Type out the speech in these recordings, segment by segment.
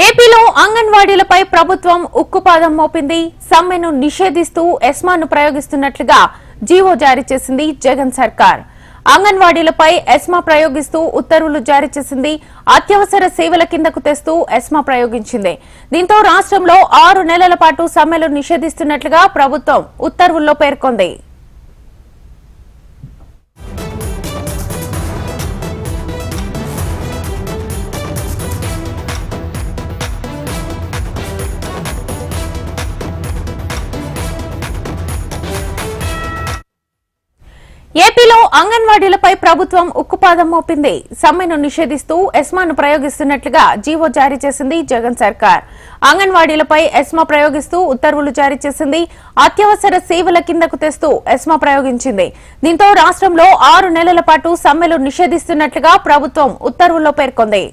ఏపీలో అంగన్వాడీలపై ప్రభుత్వం ఉక్కుపాదం మోపింది. సమ్మెను నిషేధిస్తూ ఎస్మాను ప్రయోగిస్తున్నట్లుగా జీవో జారీ చేసింది జగన్ సర్కార్. అంగన్వాడీలపై ఎస్మా ప్రయోగిస్తూ ఉత్తర్వులు జారీ చేసింది. అత్యవసర సేవల కిందకు తెస్తూ ఎస్మా ప్రయోగించింది. దీంతో రాష్ట్రంలో 6 నెలల పాటు సమ్మెలు నిషేధిస్తున్నట్లుగా ప్రభుత్వం ఉత్తర్వుల్లో పేర్కొంది. ఏపీలో అంగన్వాడీలపై ప్రభుత్వం ఉక్కుపాదం మోపింది. సమ్మెను నిషేధిస్తూ ఎస్మాను ప్రయోగిస్తున్నట్లుగా జీవో జారీ చేసింది జగన్ సర్కార్. అంగన్వాడీలపై ఎస్మా ప్రయోగిస్తూ ఉత్తర్వులు జారీ చేసింది. అత్యవసర సేవల కిందకు తెస్తూ ఎస్మా ప్రయోగించింది. దీంతో రాష్ట్రంలో 6 నెలల పాటు సమ్మెలు నిషేధిస్తున్నట్లుగా ప్రభుత్వం ఉత్తర్వుల్లో పేర్కొంది.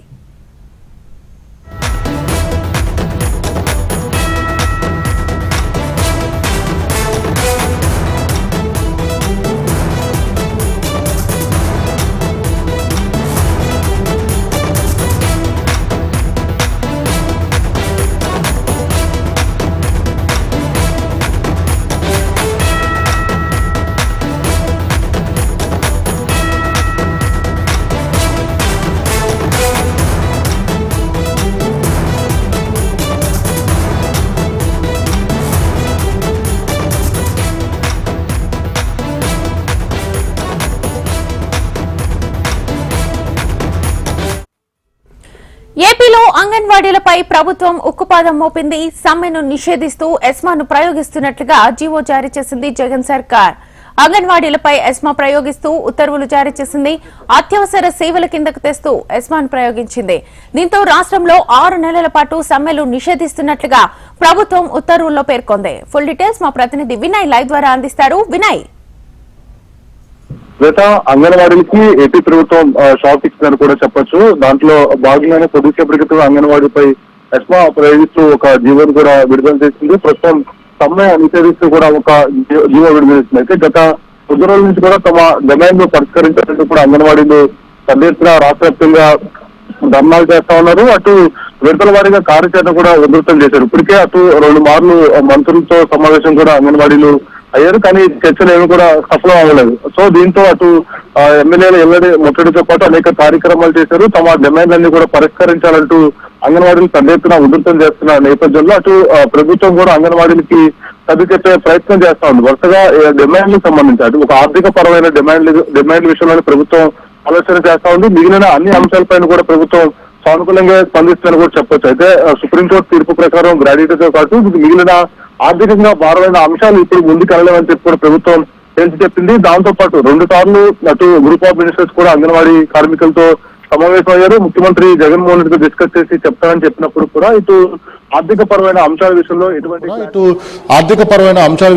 ఏపీలో అంగన్వాడీలపై ప్రభుత్వం ఉక్కుపాదం మోపింది. సమ్మెను నిషేధిస్తూ ఎస్మాను ప్రయోగిస్తున్నట్లుగా జీవో జారీ చేసింది జగన్ సర్కార్. అంగన్వాడీలపై ఎస్మా ప్రయోగిస్తూ ఉత్తర్వులు జారీ చేసింది. అత్యవసర సేవల కిందకు తెస్తూ ఎస్మాను ప్రయోగించింది. దీంతో రాష్ట్రంలో 6 నెలల పాటు సమ్మెలు నిషేధిస్తున్నట్లుగా ప్రభుత్వం ఉత్తర్వుల్లో పేర్కొంది. ఫుల్ డీటెయిల్స్ మా ప్రతినిధి వినయ్ లైవ్ ద్వారా అందిస్తారు. వినయ్, అంగన్వాడీలకి ఏపీ ప్రభుత్వం షాక్ ఇచ్చిందని కూడా చెప్పొచ్చు. దాంట్లో భాగంగానే కొద్దిసేపటి క్రితం అంగన్వాడీపై ఎస్మా ప్రయోగిస్తూ ఒక జీవోను కూడా విడుదల చేసింది. ప్రస్తుతం సమ్మె నిషేధిస్తూ కూడా ఒక జీవో విడుదల చేసింది. అయితే గత కొద్ది రోజుల నుంచి కూడా తమ డిమాండ్ పరిష్కరించాలంటూ కూడా అంగన్వాడీలు పెద్ద ఎత్తున రాష్ట్ర వ్యాప్తంగా ధర్నాలు చేస్తా ఉన్నారు. అటు విడతల వారీగా కార్యాచరణ కూడా ఉధృతం చేశారు. ఇప్పటికే అటు 2 మార్లు మంత్రులతో సమావేశం కూడా అంగన్వాడీలు అయ్యారు, కానీ చర్చలు ఏమి కూడా సఫలం అవ్వలేదు. సో దీంతో అటు ఎమ్మెల్యేలు ఎమ్మెల్యే ముట్టడితో పాటు అనేక కార్యక్రమాలు చేశారు. తమ డిమాండ్లన్నీ కూడా పరిష్కరించాలంటూ అంగన్వాడీలు పెద్ద ఎత్తున ఉధృతం చేస్తున్న నేపథ్యంలో అటు ప్రభుత్వం కూడా అంగన్వాడీలకి సరికెట్టే ప్రయత్నం చేస్తా ఉంది. వరుసగా డిమాండ్లకు సంబంధించి అటు ఒక ఆర్థిక పరమైన డిమాండ్ల విషయంలో ప్రభుత్వం ఆలోచన చేస్తా ఉంది. మిగిలిన అన్ని అంశాలపైన కూడా ప్రభుత్వం సానుకూలంగా స్పందిస్తుందని కూడా చెప్పొచ్చు. అయితే సుప్రీంకోర్టు తీర్పు ప్రకారం గ్రాడ్యుయేట్తో పాటు మిగిలిన ఆర్థికంగా భారమైన అంశాలు ఇప్పుడు ముందుకు వెళ్ళలేవని చెప్పి కూడా ప్రభుత్వం తేల్చి చెప్పింది. దాంతో పాటు 2 సార్లు అటు గ్రూప్ ఆఫ్ మినిస్టర్స్ కూడా అంగన్వాడీ కార్మికులతో సమావేశమయ్యారు. ముఖ్యమంత్రి జగన్మోహన్ రెడ్డితో డిస్కస్ చేసి చెప్తానని చెప్పినప్పుడు కూడా ఇటు ఆర్థిక పరమైన అంశాల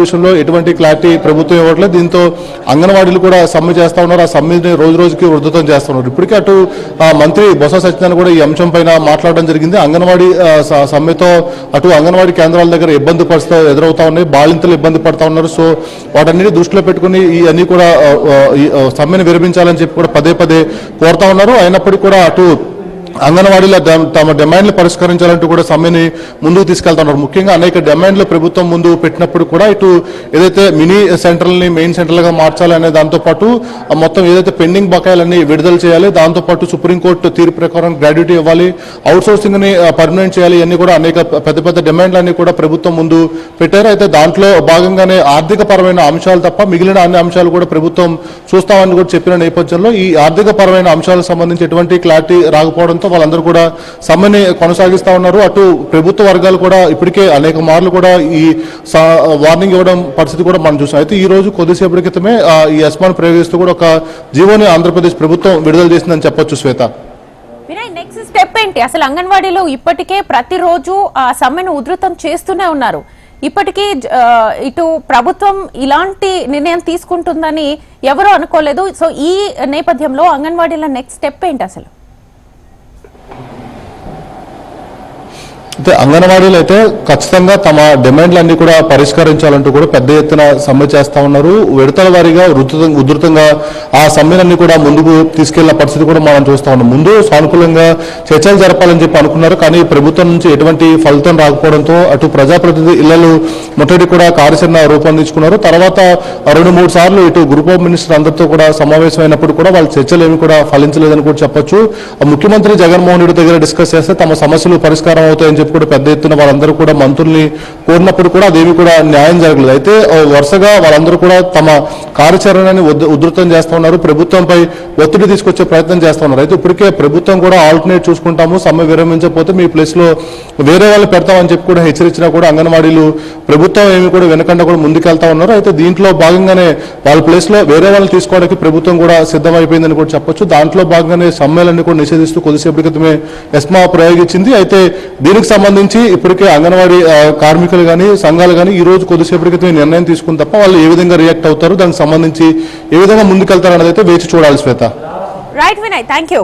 విషయంలో ఎటువంటి క్లారిటీ ప్రభుత్వం ఇవ్వట్లేదు. దీంతో అంగన్వాడీలు కూడా సమ్మె చేస్తా ఉన్నారు. ఆ సమ్మెని రోజు రోజుకి ఉధృతం చేస్తా ఉన్నారు. ఇప్పటికే అటు మంత్రి బొత్స సత్యనారాయణ కూడా ఈ అంశం పైన మాట్లాడడం జరిగింది. అంగన్వాడీ సమ్మెతో అటు అంగన్వాడీ కేంద్రాల దగ్గర ఇబ్బంది పరిస్థితులు ఎదురవుతా ఉన్నాయి, బాలింతలు ఇబ్బంది పడతా ఉన్నారు. సో వాటన్నిటి దృష్టిలో పెట్టుకుని ఇవన్నీ కూడా సమ్మెను విరమించాలని చెప్పి కూడా పదే పదే కోరుతా ఉన్నారు. అయినప్పటికీ కూడా అటు అంగన్వాడీలో తమ డిమాండ్లు పరిష్కరించాలంటూ కూడా సమ్మెని ముందుకు తీసుకెళ్తున్నారు. ముఖ్యంగా అనేక డిమాండ్లు ప్రభుత్వం ముందు పెట్టినప్పుడు కూడా ఇటు ఏదైతే మినీ సెంటర్లని మెయిన్ సెంటర్లుగా మార్చాలనే దాంతోపాటు మొత్తం ఏదైతే పెండింగ్ బకాయిలన్నీ విడుదల చేయాలి, దాంతోపాటు సుప్రీంకోర్టు తీర్పు ప్రకారం గ్రాడ్యుటీ ఇవ్వాలి, అవుట్ సోర్సింగ్ ని పర్మనెంట్ చేయాలి, ఇవన్నీ కూడా అనేక పెద్ద పెద్ద డిమాండ్లన్నీ కూడా ప్రభుత్వం ముందు పెట్టారు. అయితే దాంట్లో భాగంగానే ఆర్థిక పరమైన అంశాలు తప్ప మిగిలిన అన్ని అంశాలు కూడా ప్రభుత్వం చూస్తామని కూడా చెప్పిన నేపథ్యంలో ఈ ఆర్థిక పరమైన అంశాలకు సంబంధించి ఎటువంటి క్లారిటీ రాకపోవడంతో వాళ్ళందరూ కూడా సమ్మెని కొనసాగిస్తా ఉన్నారు. అటు ప్రభుత్వ వర్గాలు కూడా ఇప్పటికే అనేక మార్లు కూడా ఈ వార్నింగ్ ఇవ్వడం పరిస్థితి కూడా మనం చూసాం. అయితే ఈ రోజు కొద్దిసేపటి క్రితమే ఈ ఎస్మాను ప్రయోగిస్తూ కూడా ఒక జీవోని ఆంధ్రప్రదేశ్ ప్రభుత్వం విడుదల చేసిందని చెప్పొచ్చు. శ్వేత, నెక్స్ట్ స్టెప్ ఏంటి? అసలు అంగన్వాడీలో ఇప్పటికే ప్రతిరోజు ఆ సమ్మెను ఉధృతం చేస్తూనే ఉన్నారు. ఇప్పటికీ ఇటు ప్రభుత్వం ఇలాంటి నిర్ణయం తీసుకుంటుందని ఎవరూ అనుకోలేదు. సో ఈ నేపథ్యంలో అంగన్వాడీల నెక్స్ట్ స్టెప్ ఏంటి అసలు? అయితే అంగన్వాడీలు అయితే ఖచ్చితంగా తమ డిమాండ్లన్నీ కూడా పరిష్కరించాలంటూ కూడా పెద్ద ఎత్తున సమ్మె చేస్తా ఉన్నారు. విడతల వారీగా ఉధృతంగా ఆ సమ్మెలన్నీ కూడా ముందుకు తీసుకెళ్లిన పరిస్థితి కూడా మనం చూస్తా ఉన్నాం. ముందు సానుకూలంగా చర్చలు జరపాలని చెప్పి అనుకున్నారు, కానీ ప్రభుత్వం నుంచి ఎటువంటి ఫలితం రాకపోవడంతో అటు ప్రజాప్రతినిధి ఇళ్లలు ముట్టడి కూడా కార్యాచరణ రూపొందించుకున్నారు. తర్వాత 2-3 సార్లు ఇటు గ్రూప్ ఆఫ్ మినిస్టర్ అందరితో కూడా సమావేశమైనప్పుడు కూడా వాళ్ళ చర్చలు ఏమి కూడా ఫలించలేదని కూడా చెప్పొచ్చు. ముఖ్యమంత్రి జగన్మోహన్ రెడ్డి దగ్గర డిస్కస్ చేస్తే తమ సమస్యలు పరిష్కారం అవుతాయని చెప్పి కూడా పెద్ద ఎత్తున వాళ్ళందరూ కూడా మంత్రుల్ని కోరినప్పుడు కూడా అదేమి కూడా న్యాయం జరగలేదు. అయితే వరుసగా వాళ్ళందరూ కూడా తమ కార్యాచరణని ఉధృతం చేస్తా ఉన్నారు, ప్రభుత్వంపై ఒత్తిడి తీసుకొచ్చే ప్రయత్నం చేస్తా ఉన్నారు. అయితే ఇప్పటికే ప్రభుత్వం కూడా ఆల్టర్నేట్ చూసుకుంటాము, సమ్మె విరమించకపోతే మీ ప్లేస్ లో వేరే వాళ్ళు పెడతామని చెప్పి కూడా హెచ్చరించినా కూడా అంగన్వాడీలు ప్రభుత్వం ఏమి కూడా వెనకుండా కూడా ముందుకెళ్తా ఉన్నారు. అయితే దీంట్లో భాగంగానే వాళ్ళ ప్లేస్ లో వేరే వాళ్ళు తీసుకోవడానికి ప్రభుత్వం కూడా సిద్ధమైపోయిందని కూడా చెప్పొచ్చు. దాంట్లో భాగంగానే సమ్మెలన్నీ కూడా నిషేధిస్తూ కొద్దిసేపటి క్రితమే ఎస్మా ప్రయోగించింది. అయితే దీనికి సంబంధించి ఇప్పటికే అంగన్వాడీ కార్మికులు కానీ సంఘాలు కానీ ఈ రోజు కొద్దిసేపటి క్రితమే నిర్ణయం తీసుకుని తప్ప వాళ్ళు ఏ విధంగా రియాక్ట్ అవుతారు, దానికి సంబంధించి ఏ విధంగా ముందుకెళ్తారు అనేది అయితే వేచి చూడాలి. Shweta. Right Vinay, thank you.